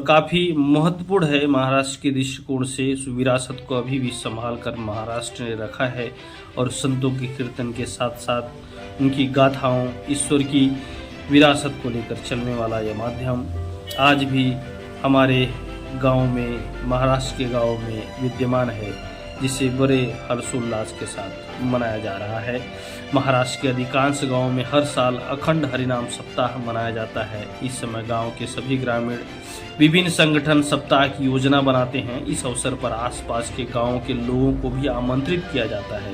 काफ़ी महत्वपूर्ण है महाराष्ट्र के दृष्टिकोण से। उस विरासत को अभी भी संभाल कर महाराष्ट्र ने रखा है और संतों के कीर्तन के साथ साथ उनकी गाथाओं, ईश्वर की विरासत को लेकर चलने वाला यह माध्यम आज भी हमारे गांव में, महाराष्ट्र के गांव में विद्यमान है, जिसे बड़े हर्षोल्लास के साथ मनाया जा रहा है। महाराष्ट्र के अधिकांश गांवों में हर साल अखंड हरिनाम सप्ताह मनाया जाता है। इस समय गांव के सभी ग्रामीण विभिन्न संगठन सप्ताह की योजना बनाते हैं। इस अवसर पर आसपास के गांवों के लोगों को भी आमंत्रित किया जाता है।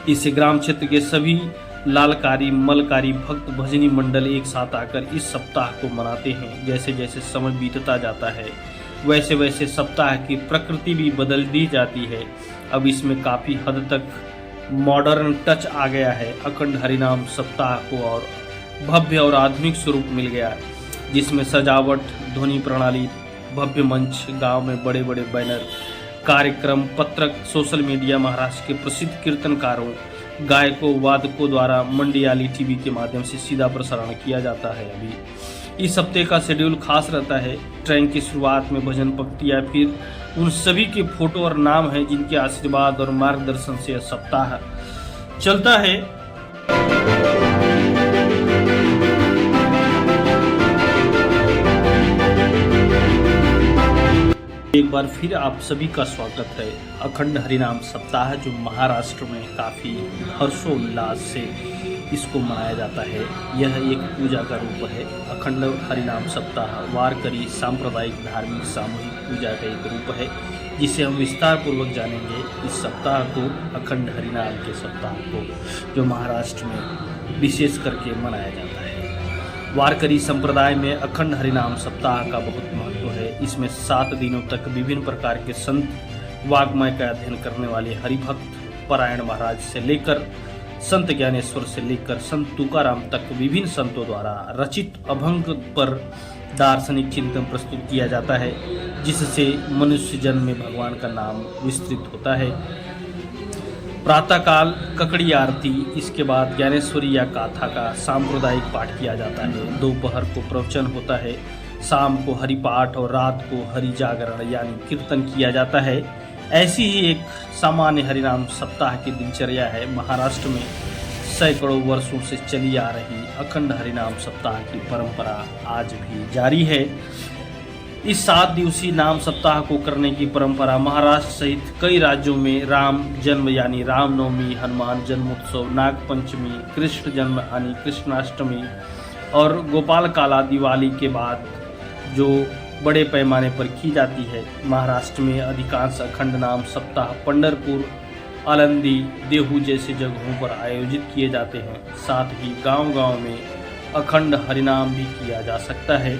इससे ग्राम क्षेत्र के सभी लालकारी, मलकारी, भक्त भजनी मंडल एक साथ आकर इस सप्ताह को मनाते हैं। जैसे जैसे समय बीतता जाता है वैसे वैसे सप्ताह की प्रकृति भी बदल दी जाती है। अब इसमें काफ़ी हद तक मॉडर्न टच आ गया है। अखंड हरिनाम सप्ताह को और भव्य और आधुनिक स्वरूप मिल गया, जिसमें सजावट, ध्वनि प्रणाली, भव्य मंच, गांव में बड़े बड़े बैनर, कार्यक्रम, पत्रक, सोशल मीडिया, महाराष्ट्र के प्रसिद्ध कीर्तनकारों, गायकों, वादकों द्वारा मंडियाली टीवी के माध्यम से सीधा प्रसारण किया जाता है। अभी इस हफ्ते का शेड्यूल खास रहता है। ट्रेन की शुरुआत में भजन पंक्तियाँ, फिर उन सभी के फोटो और नाम हैं जिनके आशीर्वाद और मार्गदर्शन से यह सप्ताह चलता है। एक बार फिर आप सभी का स्वागत है। अखंड हरिनाम सप्ताह जो महाराष्ट्र में काफ़ी हर्षोल्लास से इसको मनाया जाता है, यह एक पूजा का रूप है। अखंड हरिनाम सप्ताह वारकरी सांप्रदायिक धार्मिक सामूहिक पूजा का एक रूप है, जिसे हम विस्तार पूर्वक जानेंगे। इस सप्ताह को, अखंड हरिनाम के सप्ताह को, जो महाराष्ट्र में विशेष करके मनाया जाता है। वारकरी संप्रदाय में अखंड हरिनाम सप्ताह का बहुत महत्व है। इसमें 7 दिनों तक विभिन्न प्रकार के संत वाग्मय का अध्ययन करने वाले हरिभक्त परायण महाराज से लेकर संत ज्ञानेश्वर से लेकर संत तुकाराम तक विभिन्न संतों द्वारा रचित अभंग पर दार्शनिक चिंतन प्रस्तुत किया जाता है, जिससे मनुष्य जन्म में भगवान का नाम विस्तृत होता है। प्रातःकाल ककड़ी आरती, इसके बाद ज्ञानेश्वरी या गाथा का सांप्रदायिक पाठ किया जाता है। दोपहर को प्रवचन होता है, शाम को हरिपाठ और रात को हरि जागरण यानी कीर्तन किया जाता है। ऐसी ही एक सामान्य हरिनाम सप्ताह की दिनचर्या है। महाराष्ट्र में सैकड़ों वर्षों से चली आ रही अखंड हरिनाम सप्ताह की परंपरा आज भी जारी है। इस 7 दिवसीय नाम सप्ताह को करने की परंपरा महाराष्ट्र सहित कई राज्यों में राम जन्म यानी रामनवमी, हनुमान जन्मोत्सव, नागपंचमी, कृष्ण जन्म यानी कृष्णाष्टमी और गोपाल काला दिवाली के बाद जो बड़े पैमाने पर की जाती है। महाराष्ट्र में अधिकांश अखंड नाम सप्ताह पंढरपुर, आळंदी, देहू जैसे जगहों पर आयोजित किए जाते हैं। साथ ही गांव-गांव में अखंड हरिनाम भी किया जा सकता है।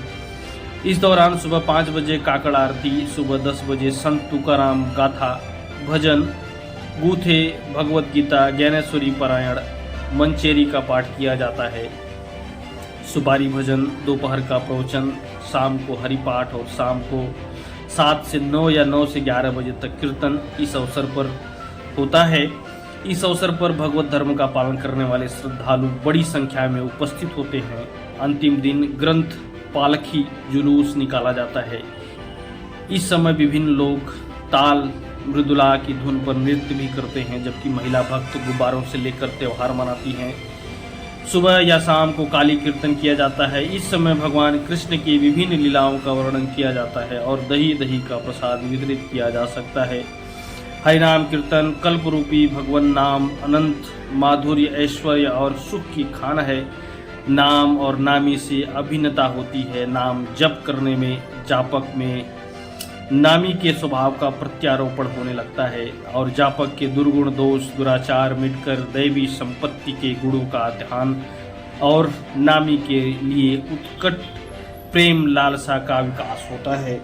इस दौरान सुबह 5 बजे काकड़ आरती, सुबह 10 बजे संत तुकाराम गाथा, भजन, गूथे, भगवत गीता, ज्ञानेश्वरी पारायण, मंचेरी का पाठ किया जाता है। सुपारी भजन, दोपहर का प्रवचन, शाम को हरिपाठ और शाम को 7 से 9 या 9 से 11 बजे तक कीर्तन इस अवसर पर होता है। इस अवसर पर भगवत धर्म का पालन करने वाले श्रद्धालु बड़ी संख्या में उपस्थित होते हैं। अंतिम दिन ग्रंथ पालकी जुलूस निकाला जाता है। इस समय विभिन्न लोग ताल मृदुला की धुन पर नृत्य भी करते हैं, जबकि महिला भक्त गुब्बारों से लेकर त्यौहार मनाती हैं। सुबह या शाम को काली कीर्तन किया जाता है। इस समय भगवान कृष्ण की विभिन्न लीलाओं का वर्णन किया जाता है और दही का प्रसाद वितरित किया जा सकता है। हरिनाम कीर्तन कल्परूपी भगवान नाम अनंत माधुर्य, ऐश्वर्य और सुख की खान है। नाम और नामी से अभिन्नता होती है। नाम जप करने में जापक में नामी के स्वभाव का प्रत्यारोपण होने लगता है और जापक के दुर्गुण, दोष, दुराचार मिटकर दैवी संपत्ति के गुणों का ध्यान और नामी के लिए उत्कट प्रेम लालसा का विकास होता है।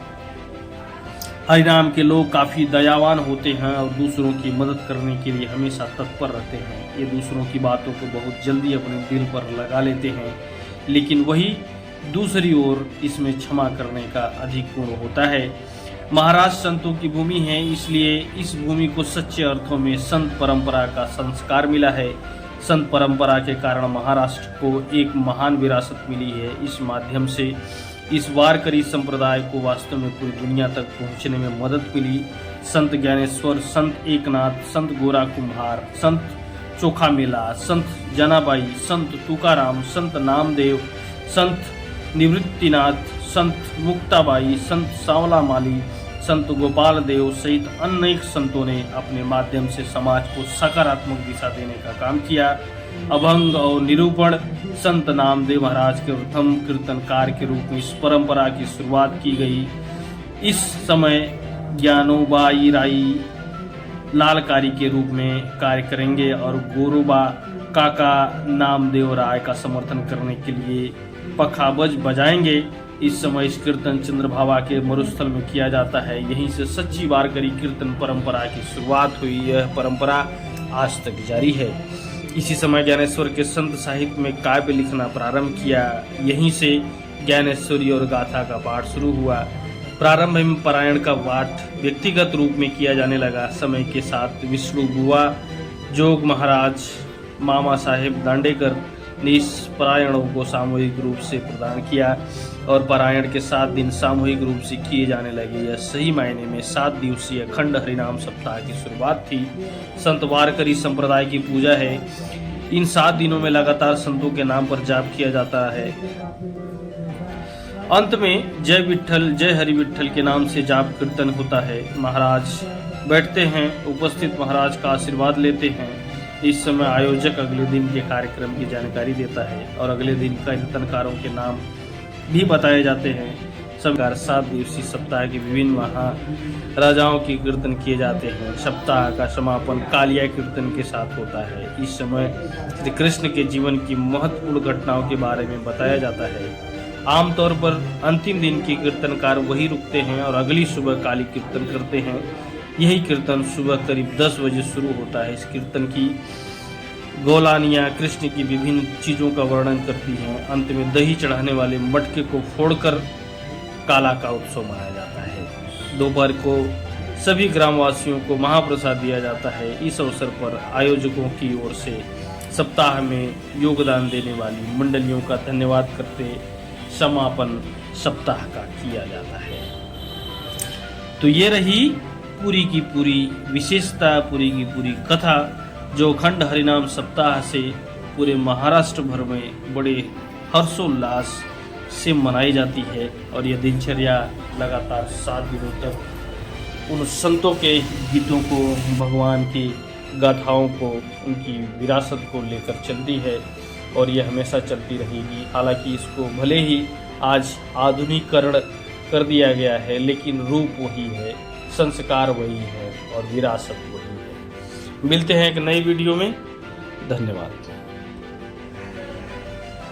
हरिनाम के लोग काफ़ी दयावान होते हैं और दूसरों की मदद करने के लिए हमेशा तत्पर रहते हैं। ये दूसरों की बातों को बहुत जल्दी अपने दिल पर लगा लेते हैं, लेकिन वही दूसरी ओर इसमें क्षमा करने का अधिक गुण होता है। महाराष्ट्र संतों की भूमि है, इसलिए इस भूमि को सच्चे अर्थों में संत परंपरा का संस्कार मिला है। संत परंपरा के कारण महाराष्ट्र को एक महान विरासत मिली है। इस माध्यम से इस वारकरी संप्रदाय को वास्तव में पूरी दुनिया तक पहुंचने में मदद मिली। संत ज्ञानेश्वर, संत एकनाथ, संत गोरा कुम्हार, संत चोखा मेला, संत जनाबाई, संत तुकाराम, संत नामदेव, संत निवृत्तिनाथ, संत मुक्ताबाई, संत सांवला माली, संत गोपाल देव सहित अनेक संतों ने अपने माध्यम से समाज को सकारात्मक दिशा देने का काम किया। अभंग और निरूपण संत नामदेव महाराज के प्रथम कीर्तनकार के रूप में इस परंपरा की शुरुआत की गई। इस समय ज्ञानोबाई राई लालकारी के रूप में कार्य करेंगे और गोरोबा काका नामदेव राय का समर्थन करने के लिए पखाबज बजाएंगे। इस समय इस कीर्तन चंद्रभागा के मरुस्थल में किया जाता है। यहीं से सच्ची वारकरी कीर्तन परंपरा की शुरुआत हुई। यह परंपरा आज तक जारी है। इसी समय ज्ञानेश्वर के संत साहित्य में काव्य लिखना प्रारंभ किया। यहीं से ज्ञानेश्वरी और गाथा का पाठ शुरू हुआ। प्रारंभ में पारायण का पाठ व्यक्तिगत रूप में किया जाने लगा। समय के साथ विष्णु बुआ, जोग महाराज, मामा साहेब दांडेकर ने इस पारायणों को सामूहिक रूप से प्रदान किया और पारायण के 7 दिन सामूहिक रूप से किए जाने लगे। यह सही मायने में 7 दिवसीय अखंड हरिनाम सप्ताह की शुरुआत थी। संत वारकरी संप्रदाय की पूजा है। इन 7 दिनों में लगातार संतों के नाम पर जाप किया जाता है। अंत में जय विठ्ठल, जय हरि विठ्ठल के नाम से जाप कीर्तन होता है। महाराज बैठते हैं, उपस्थित महाराज का आशीर्वाद लेते हैं। इस समय आयोजक अगले दिन के कार्यक्रम की जानकारी देता है और अगले दिन कीर्तनकारों के नाम भी बताए जाते हैं। सब 7 दिवसीय सप्ताह के विभिन्न महाराजाओं के कीर्तन किए जाते हैं। सप्ताह का समापन कालिया कीर्तन के साथ होता है। इस समय श्री कृष्ण के जीवन की महत्वपूर्ण घटनाओं के बारे में बताया जाता है। आमतौर पर अंतिम दिन के कीर्तनकार वही रुकते हैं और अगली सुबह काली कीर्तन करते हैं। यही कीर्तन सुबह करीब 10 बजे शुरू होता है। इस कीर्तन की गौलानियाँ कृष्ण की विभिन्न चीज़ों का वर्णन करती हैं। अंत में दही चढ़ाने वाले मटके को फोड़कर काला का उत्सव मनाया जाता है। दोपहर को सभी ग्रामवासियों को महाप्रसाद दिया जाता है। इस अवसर पर आयोजकों की ओर से सप्ताह में योगदान देने वाली मंडलियों का धन्यवाद करते समापन सप्ताह का किया जाता है। तो ये रही पूरी की पूरी विशेषता, पूरी की पूरी कथा जो अखंड हरिनाम सप्ताह से पूरे महाराष्ट्र भर में बड़े हर्षोल्लास से मनाई जाती है। और यह दिनचर्या लगातार 7 दिनों तक उन संतों के गीतों को, भगवान की गाथाओं को, उनकी विरासत को लेकर चलती है और यह हमेशा चलती रहेगी। हालांकि इसको भले ही आज आधुनिकीकरण कर दिया गया है, लेकिन रूप वही है, संस्कार वही है और विरासत वही है। मिलते हैं एक नई वीडियो में। धन्यवाद।